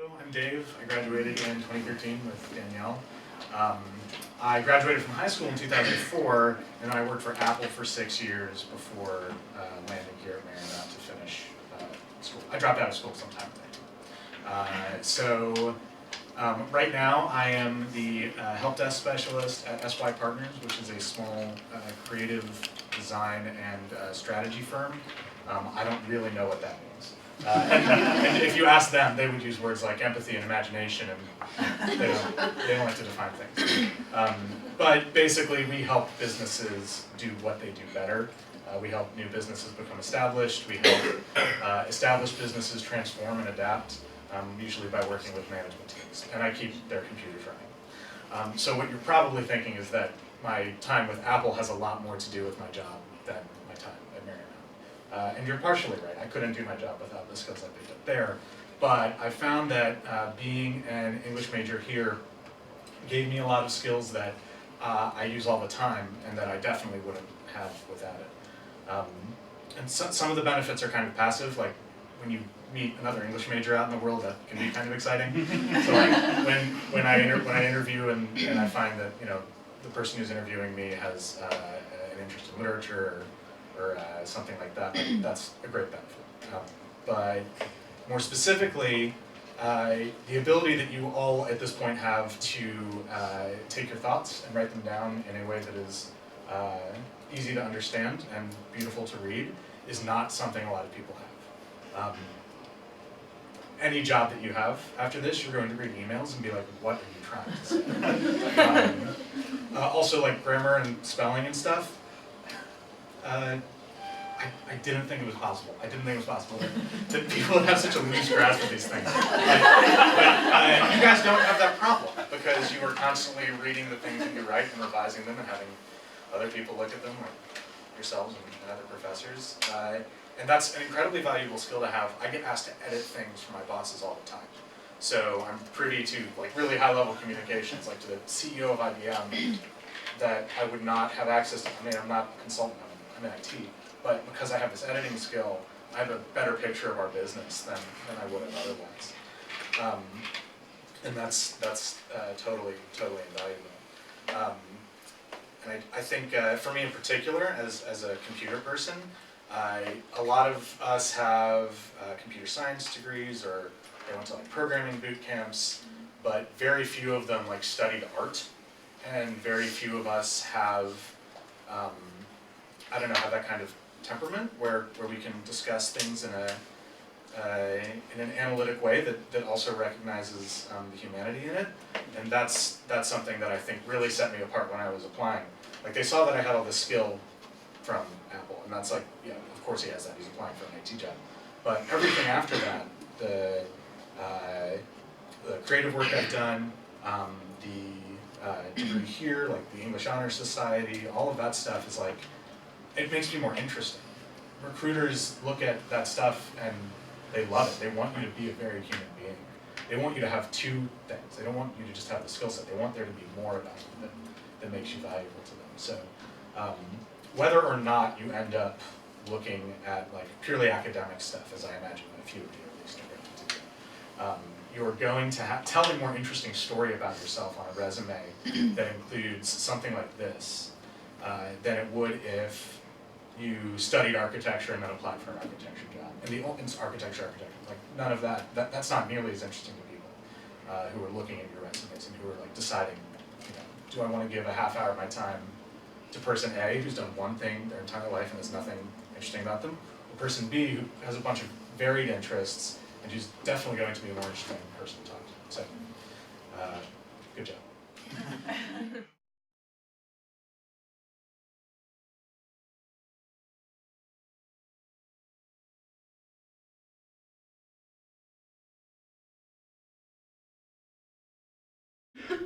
So I'm Dave. I graduated in 2013 with Danielle. I graduated from high school in 2004, and I worked for Apple for 6 years before landing here at Marymount to finish school. I dropped out of school sometime later. Right now I am the help desk specialist at SY Partners, which is a small creative design and strategy firm. I don't really know what that means. And if you ask them, they would use words like empathy and imagination, and they don't like to define things. But basically, we help businesses do what they do better. We help new businesses become established. We help established businesses transform and adapt, usually by working with management teams. And I keep their computers running. So what you're probably thinking is that my time with Apple has a lot more to do with my job than my time at Marymount. And you're partially right. I couldn't do my job without the skills I picked up there. But I found that being an English major here gave me a lot of skills that I use all the time and that I definitely wouldn't have without it. And some of the benefits are kind of passive, like when you meet another English major out in the world, that can be kind of exciting. So like when I interview and I find that the person who's interviewing me has an interest in literature or something like that, that's a great benefit. But more specifically, the ability that you all at this point have to take your thoughts and write them down in a way that is easy to understand and beautiful to read is not something a lot of people have. Any job that you have after this, you're going to read emails and be like, what are you trying to say? Also, like grammar and spelling and stuff, I didn't think it was possible. I didn't think it was possible that people would have such a loose grasp of these things. But you guys don't have that problem because you are constantly reading the things that you write and revising them and having other people look at them, like yourselves and other professors. And that's an incredibly valuable skill to have. I get asked to edit things for my bosses all the time. So I'm privy to like really high level communications, like to the CEO of IBM, that I would not have access to. I mean, I'm not a consultant, I'm in IT, but because I have this editing skill, I have a better picture of our business than I would have otherwise. And that's totally invaluable. And I think for me in particular, as a computer person, a lot of us have computer science degrees, or they went to like programming boot camps, but very few of them like studied art, and very few of us have, I don't know, have that kind of temperament where we can discuss things in an analytic way that also recognizes the humanity in it, and that's something that I think really set me apart when I was applying. Like they saw that I had all this skill from Apple, and that's like, yeah, of course he has that, he's applying for an IT job. But everything after that, the creative work I've done, the degree here, like the English Honor Society, all of that stuff is like, it makes me more interesting. Recruiters look at that stuff and they love it. They want you to be a very human being. They want you to have two things. They don't want you to just have the skill set. They want there to be more about you that makes you valuable to them. So whether or not you end up looking at like purely academic stuff, as I imagine a few of you at least are going to do, you're going to tell a more interesting story about yourself on a resume that includes something like this than it would if you studied architecture and then applied for an architecture job. And the architecture, like none of that's not nearly as interesting to people who are looking at your resumes and who are like deciding, do I want to give a half hour of my time to person A, who's done one thing their entire life and there's nothing interesting about them, or person B, who has a bunch of varied interests and who's definitely going to be a more interesting person to talk to. So, good job.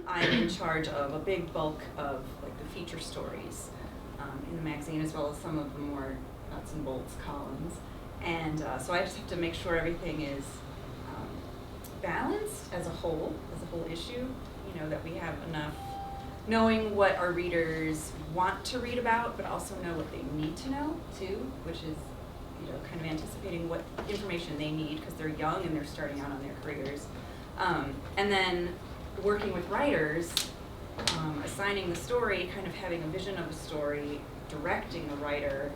I'm in charge of a big bulk of like the feature stories in the magazine, as well as some of the more nuts and bolts columns. And so I just have to make sure everything is balanced as a whole issue. That we have enough knowing what our readers want to read about, but also know what they need to know too, which is kind of anticipating what information they need because they're young and they're starting out on their careers. And then working with writers, assigning the story, kind of having a vision of a story, directing a writer,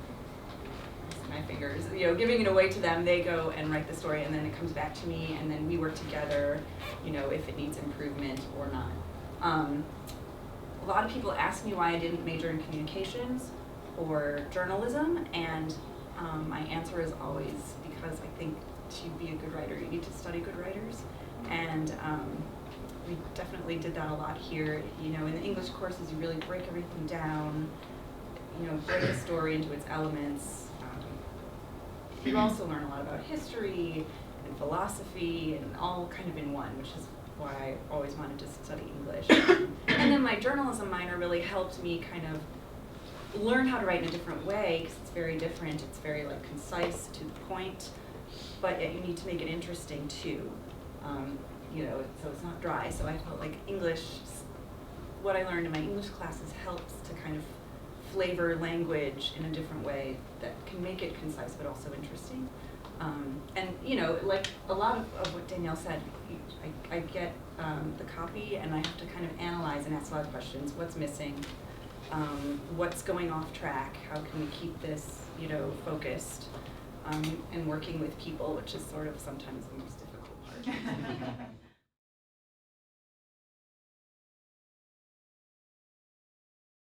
my fingers, giving it away to them, they go and write the story, and then it comes back to me, and then we work together, if it needs improvement or not. A lot of people ask me why I didn't major in communications or journalism, and my answer is always because I think to be a good writer, you need to study good writers, and we definitely did that a lot here. In the English courses, you really break everything down, break the story into its elements. You also learn a lot about history and philosophy and all kind of in one, which is why I always wanted to study English. And then my journalism minor really helped me kind of learn how to write in a different way, because it's very different. It's very concise, to the point, but yet you need to make it interesting too. So it's not dry. So I felt like English, what I learned in my English classes helps to kind of flavor language in a different way that can make it concise but also interesting. And like a lot of what Danielle said, I get the copy and I have to kind of analyze and ask a lot of questions. What's missing? What's going off track? How can we keep this, focused? And working with people, which is sort of sometimes the most difficult part.